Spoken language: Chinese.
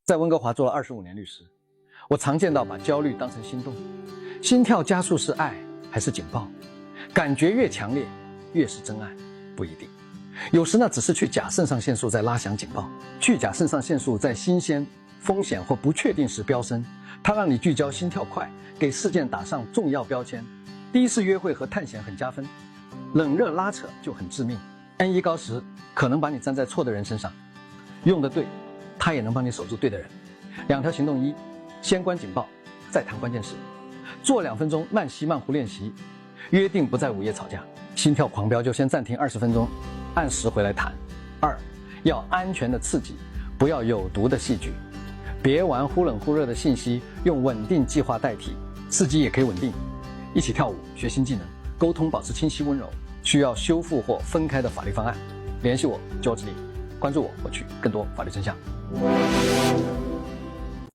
在温哥华做了25年律师，我常见到把焦虑当成心动，心跳加速是爱还是警报？感觉越强烈，越是真爱，不一定。有时呢，只是去甲肾上腺素在拉响警报，去甲肾上腺素在新鲜、风险或不确定时飙升，它让你聚焦心跳快，给事件打上重要标签。第一次约会和探险很加分，冷热拉扯就很致命。N1高时可能把你站在错的人身上，用得对，它也能帮你守住对的人。2条行动：一，先关警报，再谈关键事，做2分钟慢吸慢呼练习，约定不在午夜吵架，心跳狂飙就先暂停20分钟，按时回来谈。2，要安全的刺激，不要有毒的戏剧，别玩忽冷忽热的信息，用稳定计划代替，刺激也可以稳定。一起跳舞，学新技能，沟通保持清晰温柔，需要修复或分开的法律方案，联系我 George Lee， 关注我，获取更多法律真相。